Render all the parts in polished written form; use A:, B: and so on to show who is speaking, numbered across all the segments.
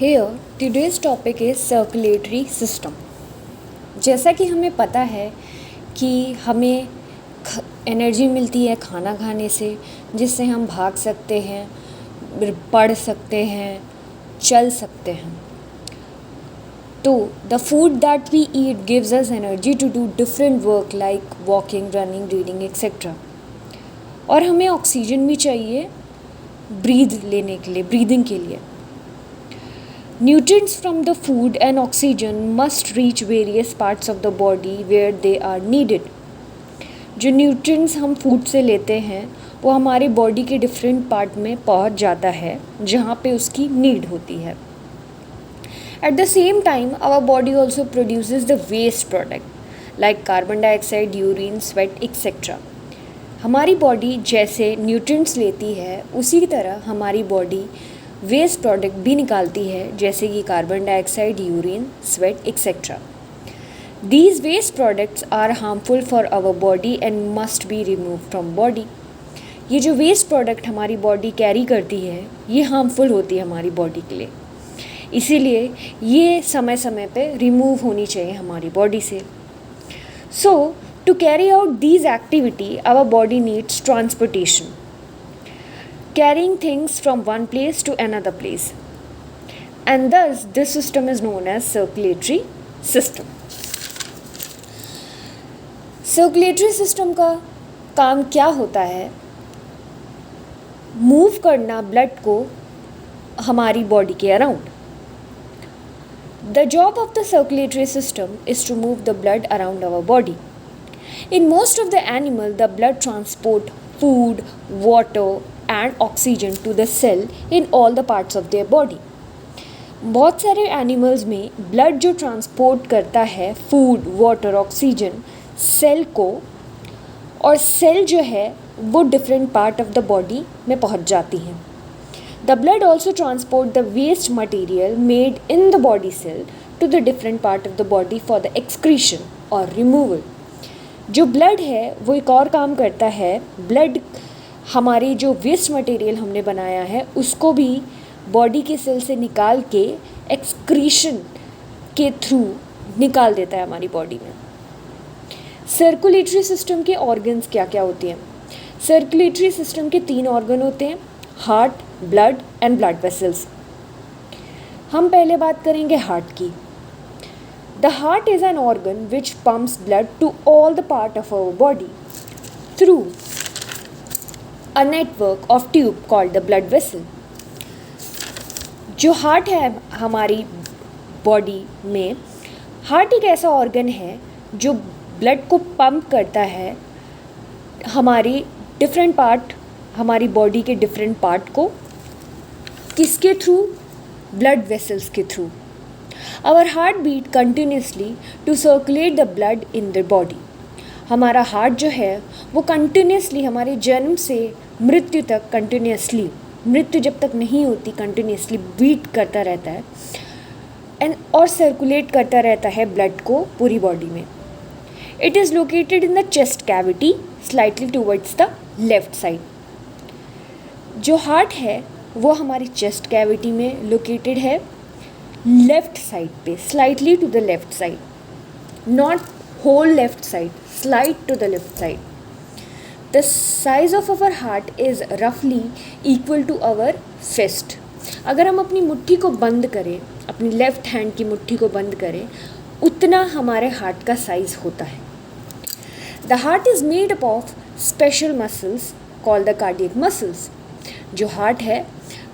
A: Here, today's topic is circulatory system. जैसा कि हमें पता है कि हमें एनर्जी मिलती है खाना खाने से, जिससे हम भाग सकते हैं, पढ़ सकते हैं, चल सकते हैं. तो the food that we eat gives us energy to do different work like walking, running, reading, etc. और हमें ऑक्सीजन भी चाहिए ब्रीथ लेने के लिए, ब्रीदिंग के लिए. Nutrients from the food and oxygen must reach various parts of the body where they are needed. जो न्यूट्रिएंट्स हम फूड से लेते हैं वो हमारे बॉडी के डिफरेंट पार्ट में पहुंच जाता है जहाँ पे उसकी नीड होती है. At the same time, our body also produces the waste product like carbon dioxide, urine, sweat, etc. हमारी बॉडी जैसे न्यूट्रिएंट्स लेती है उसी तरह हमारी बॉडी वेस्ट प्रोडक्ट भी निकालती है जैसे कि carbon dioxide, urine, sweat etcetera. These waste products are harmful for our body and must be removed from body. ये जो वेस्ट प्रोडक्ट हमारी बॉडी कैरी करती है ये हार्मफुल होती है हमारी बॉडी के लिए, इसीलिए ये समय समय पे रिमूव होनी चाहिए हमारी बॉडी से. So to carry out these activity our body needs transportation, carrying things from one place to another place, and thus this system is known as circulatory system. Circulatory system का काम क्या होता है? Move करना blood को हमारी body के around. The job of the circulatory system is to move the blood around our body. In most of the animal, the blood transport food, water and oxygen to the cell in all the parts of their body. बहुत सारे animals में blood जो transport करता है food, water, oxygen cell को, और cell जो है वो different part of the body में पहुंच जाती हैं. The blood also transport the waste material made in the body cell to the different part of the body for the excretion और रिमूवल. जो ब्लड है वो एक और काम करता है, ब्लड हमारी जो वेस्ट मटेरियल हमने बनाया है उसको भी बॉडी के सेल से निकाल के एक्सक्रीशन के थ्रू निकाल देता है हमारी बॉडी में. सर्कुलेटरी सिस्टम के ऑर्गन्स क्या क्या होते हैं? सर्कुलेटरी सिस्टम के 3 ऑर्गन होते हैं, heart, blood and blood vessels. हम पहले बात करेंगे हार्ट की. The heart is an organ which pumps blood to all the part of our body through a network of tube called the blood vessel. जो heart है हमारी body में, heart एक ऐसा ऑर्गन है जो ब्लड को पंप करता है हमारी डिफरेंट पार्ट, हमारी बॉडी के डिफरेंट पार्ट को. किसके थ्रू? ब्लड वेसल्स के थ्रू. Our heart beat continuously to circulate the blood in the body. हमारा हार्ट जो है वो कंटिन्यूसली हमारे जन्म से मृत्यु तक कंटिन्यूसली, मृत्यु जब तक नहीं होती कंटिन्यूसली बीट करता रहता है एंड और सर्कुलेट करता रहता है ब्लड को पूरी बॉडी में. It is located in the chest cavity slightly towards the left side. जो हार्ट है वो हमारी चेस्ट कैविटी में लोकेटेड है लेफ्ट साइड पे, slightly to the left side, not whole left side, slide to the left side. The size of our heart is roughly equal to our fist. अगर हम अपनी मुट्ठी को बंद करें, अपनी लेफ्ट हैंड की मुट्ठी को बंद करें, उतना हमारे हार्ट का साइज होता है. The heart is made up of special muscles called the cardiac muscles. जो हार्ट है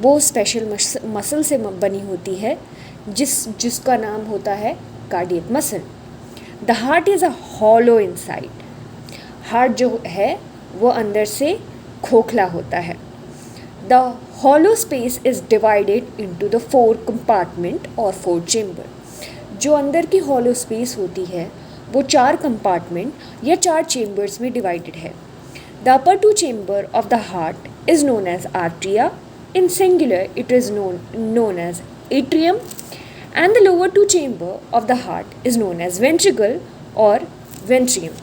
A: वो स्पेशल मसल से बनी होती है जिसका नाम होता है cardiac muscle. The heart is a hollow inside. Heart जो है वो अंदर से खोखला होता है. The hollow space is divided into the 4 compartment और 4 चेम्बर. जो अंदर की हॉलो स्पेस होती है वो 4 कंपार्टमेंट या 4 चेम्बर्स में डिवाइडेड है. The upper 2 chamber of the heart is known as atria. In singular it is known as atrium, and the lower 2 chamber of the heart is known as ventricle or ventrium.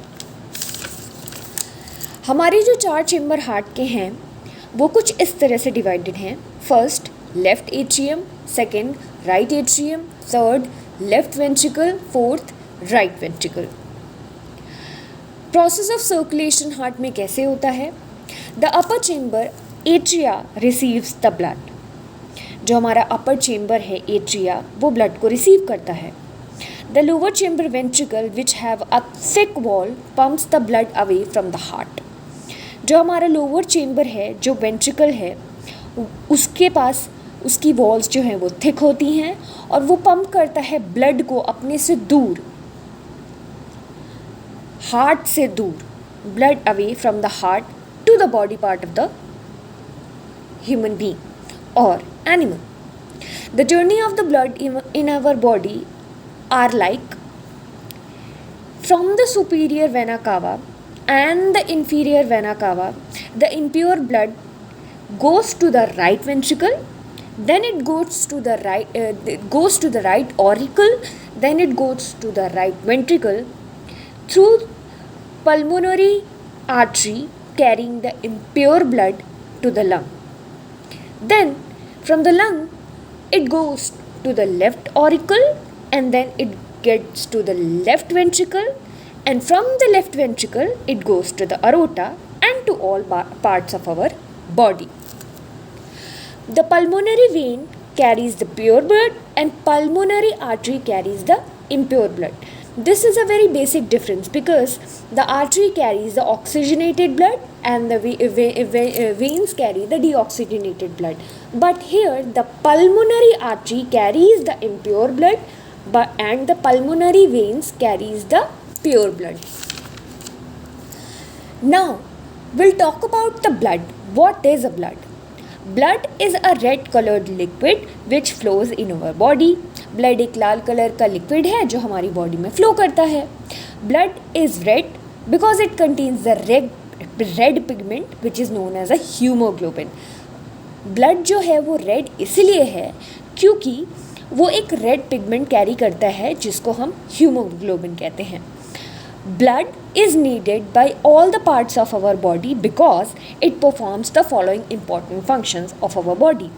A: हमारे जो 4 chamber heart के हैं वो कुछ इस तरह से divided हैं. First left atrium, second right atrium, third left ventricle, fourth right ventricle. Process of circulation heart में कैसे होता है? The upper chamber atria receives the blood. जो हमारा अपर चेम्बर है एट्रिया, वो ब्लड को रिसीव करता है। The lower chamber ventricle which have a thick wall pumps the blood away from the heart. जो हमारा लोअर चेम्बर है, जो वेंट्रिकल है, उसके पास उसकी वॉल्स जो हैं वो थिक होती हैं और वो पंप करता है ब्लड को अपने से दूर, हार्ट से दूर, blood away from the heart to the body part of the human being और animal. The journey of the blood in our body are like from the superior vena cava and the inferior vena cava, the impure blood goes to the right ventricle, then it goes to the right auricle, then it goes to the right ventricle through pulmonary artery carrying the impure blood to the lung. Then from the lung it goes to the left auricle and then it gets to the left ventricle, and from the left ventricle it goes to the aorta and to all parts of our body. The pulmonary vein carries the pure blood and pulmonary artery carries the impure blood. This is a very basic difference because the artery carries the oxygenated blood and the veins carry the deoxygenated blood. But here the pulmonary artery carries the impure blood and the pulmonary veins carries the pure blood. Now we'll talk about the blood. What is a blood? Blood is a red colored liquid which flows in our body. Blood एक लाल colour का liquid है जो हमारी body में flow करता है. Blood is red because it contains the red pigment which is known as a hemoglobin. Blood जो है वो रेड इसलिए है क्योंकि वो एक रेड पिगमेंट कैरी करता है जिसको हम हीमोग्लोबिन कहते हैं. Blood is needed by all the parts of our body because it performs the following important functions of our body.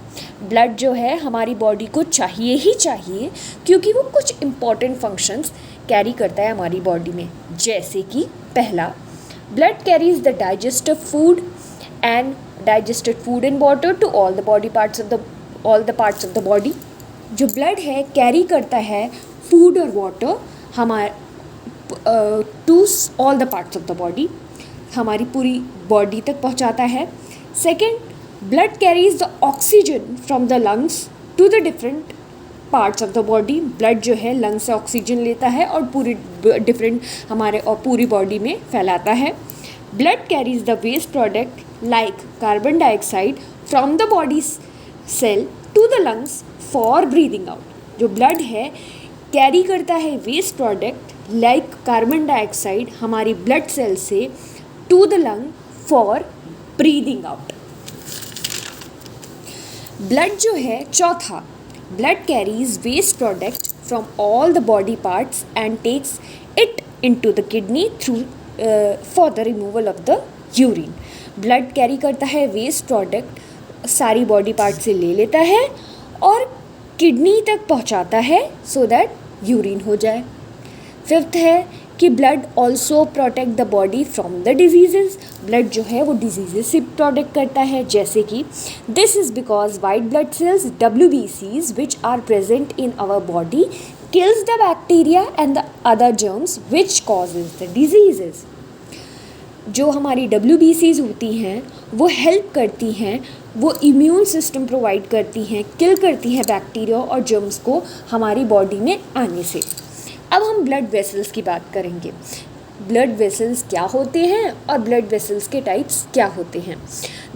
A: Blood जो है हमारी बॉडी को चाहिए ही चाहिए क्योंकि वो कुछ important functions कैरी करता है हमारी बॉडी में. जैसे कि पहला, blood carries the digestive food and water to all the parts of the body. जो ब्लड है कैरी करता है फूड और वाटर हमारे to all the parts of the body, हमारी पूरी बॉडी तक पहुंचाता है. Second, blood carries the oxygen from the lungs to the different parts of the body. Blood जो है लंग्स से ऑक्सीजन लेता है और पूरी डिफरेंट हमारे और पूरी बॉडी में फैलाता है. Blood carries the waste product like carbon dioxide from the body cell to the lungs for breathing out. जो ब्लड है कैरी करता है waste product like carbon dioxide हमारी ब्लड सेल से to the lung for breathing out. Blood जो है चौथा, blood carries waste product from all the body parts and takes it into the kidney through for the removal of the urine. Blood carry करता है waste product सारी body part से ले लेता है और किडनी तक पहुंचाता है सो दैट यूरिन हो जाए. फिफ्थ है कि blood also protect the body from the diseases. Blood जो है वो डिजीजेस से प्रोटेक्ट करता है. जैसे कि this is because white blood cells WBCs which are present in our body kills the bacteria and the other germs which causes the diseases. जो हमारी WBCs होती हैं वो हेल्प करती हैं, वो इम्यून सिस्टम प्रोवाइड करती हैं, किल करती हैं बैक्टीरिया और जर्म्स को हमारी बॉडी में आने से. अब हम ब्लड वेसल्स की बात करेंगे. ब्लड वेसल्स क्या होते हैं और ब्लड वेसल्स के टाइप्स क्या होते हैं.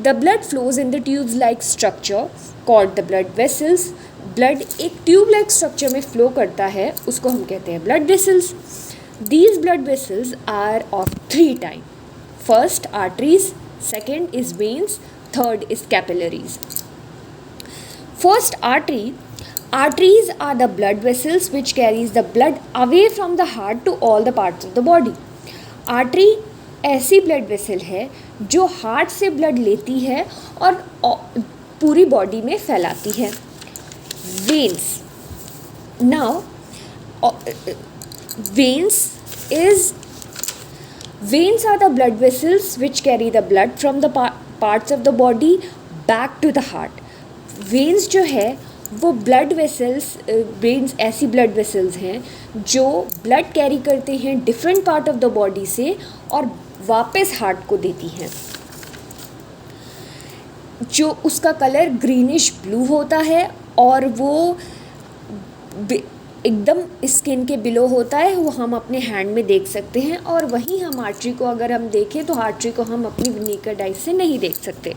A: The blood flows in the tubes like structure called the blood vessels. Blood एक ट्यूब लाइक स्ट्रक्चर में फ्लो करता है, उसको हम कहते हैं blood vessels. These blood vessels are of 3 type. First arteries, second is veins, third is capillaries. First arteries are the blood vessels which carries the blood away from the heart to all the parts of the body. Artery ऐसी blood vessel है जो heart से blood लेती है और पूरी body में फैलाती है। Veins, now veins are the blood vessels which carry the blood from the parts of the body back to the heart. veins जो है वो ब्लड वेसल्स, वेन्स ऐसी ब्लड वेसल्स हैं जो ब्लड कैरी करते हैं different part of the body से और वापस हार्ट को देती हैं। जो उसका कलर ग्रीनिश ब्लू होता है और वो एकदम स्किन के बिलो होता है, वो हम अपने हैंड में देख सकते हैं। और वहीं हम आर्टरी को अगर हम देखें तो आर्टरी को हम अपनी नेकेड आई से नहीं देख सकते।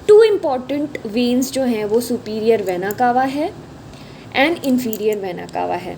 A: टू इम्पॉर्टेंट वेन्स जो हैं वो सुपीरियर वेना कावा है एंड इन्फीरियर वेना कावा है।